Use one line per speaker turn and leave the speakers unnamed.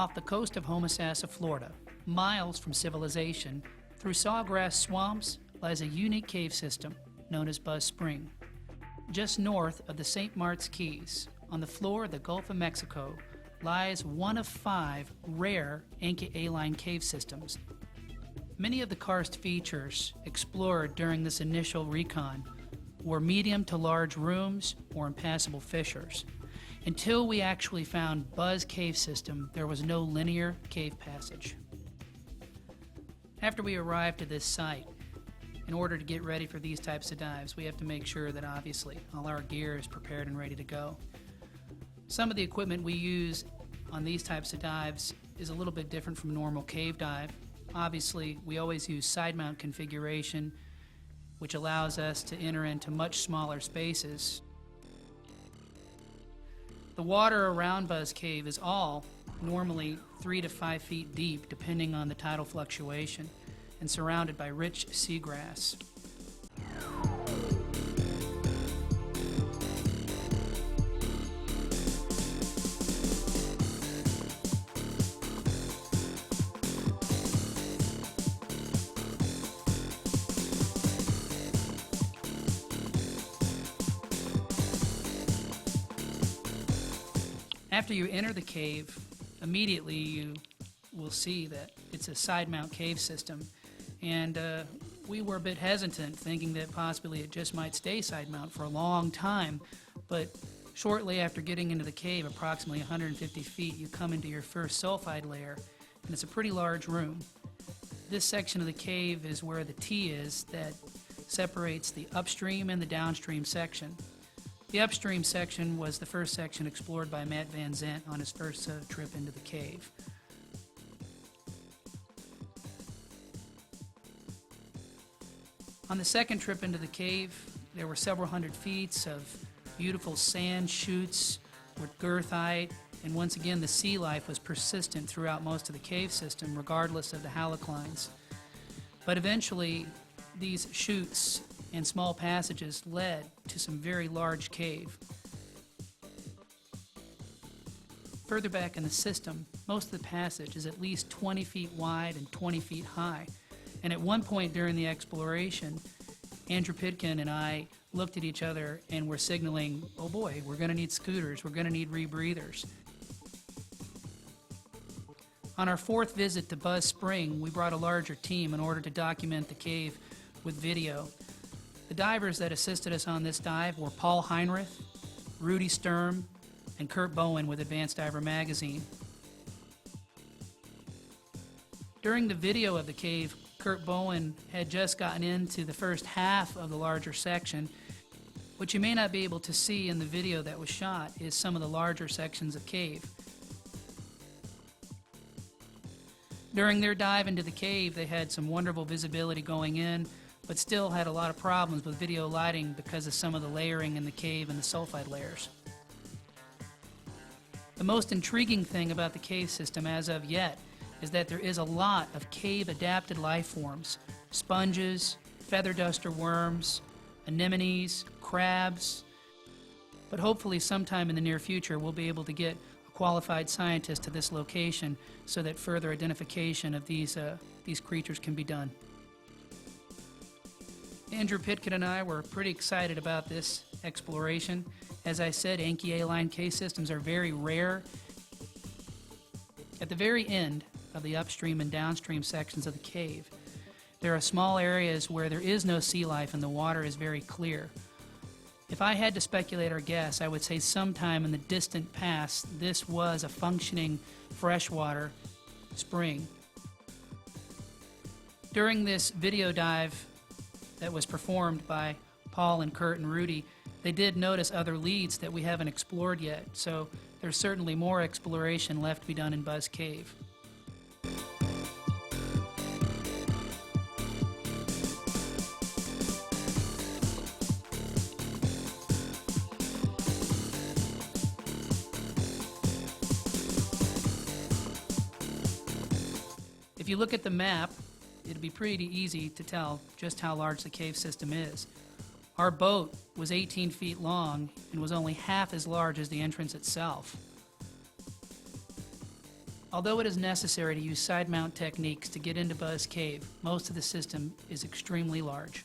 Off the coast of Homosassa, Florida, miles from civilization, through sawgrass swamps lies a unique cave system known as Buzz Spring. Just north of the St. Mart's Keys, on the floor of the Gulf of Mexico, lies one of 5 rare Anchialine cave systems. Many of the karst features explored during this initial recon were medium to large rooms or impassable fissures. Until we actually found Buzz Cave System, there was no linear cave passage. After we arrived at this site, in order to get ready for these types of dives, we have to make sure that obviously all our gear is prepared and ready to go. Some of the equipment we use on these types of dives is a little bit different from a normal cave dive. Obviously, we always use side mount configuration, which allows us to enter into much smaller spaces. The water around Buzz Cave is all normally 3 to 5 feet deep, depending on the tidal fluctuation, and surrounded by rich seagrass. After you enter the cave, immediately you will see that it's a side mount cave system, and we were a bit hesitant, thinking that possibly it just might stay side mount for a long time, but shortly after getting into the cave, approximately 150 feet, you come into your first sulfide layer, and it's a pretty large room. This section of the cave is where the T is that separates the upstream and the downstream section. The upstream section was the first section explored by Matt Van Zant on his first trip into the cave. On the second trip into the cave, there were several hundred feet of beautiful sand chutes with girthite, and once again the sea life was persistent throughout most of the cave system, regardless of the haloclines. But eventually, these chutes and small passages led to some very large cave. Further back in the system, most of the passage is at least 20 feet wide and 20 feet high. And at one point during the exploration, Andrew Pitkin and I looked at each other and were signaling, oh boy, we're going to need scooters, we're going to need rebreathers. On our 4th visit to Buzz Spring, we brought a larger team in order to document the cave with video. The divers that assisted us on this dive were Paul Heinrich, Rudy Sturm, and Kurt Bowen with Advanced Diver Magazine. During the video of the cave, Kurt Bowen had just gotten into the first half of the larger section. What you may not be able to see in the video that was shot is some of the larger sections of cave. During their dive into the cave, they had some wonderful visibility going in, but still had a lot of problems with video lighting because of some of the layering in the cave and the sulfide layers. The most intriguing thing about the cave system as of yet is that there is a lot of cave-adapted life forms: sponges, feather duster worms, anemones, crabs. But hopefully sometime in the near future we'll be able to get a qualified scientist to this location so that further identification of these creatures can be done. Andrew Pitkin and I were pretty excited about this exploration. As I said, Anchialine cave systems are very rare. At the very end of the upstream and downstream sections of the cave, there are small areas where there is no sea life and the water is very clear. If I had to speculate or guess, I would say sometime in the distant past, this was a functioning freshwater spring. During this video dive that was performed by Paul and Kurt and Rudy, they did notice other leads that we haven't explored yet, so there's certainly more exploration left to be done in Buzz Cave. If you look at the map, it'd be pretty easy to tell just how large the cave system is. Our boat was 18 feet long and was only half as large as the entrance itself. Although it is necessary to use side mount techniques to get into Buzz Cave, most of the system is extremely large.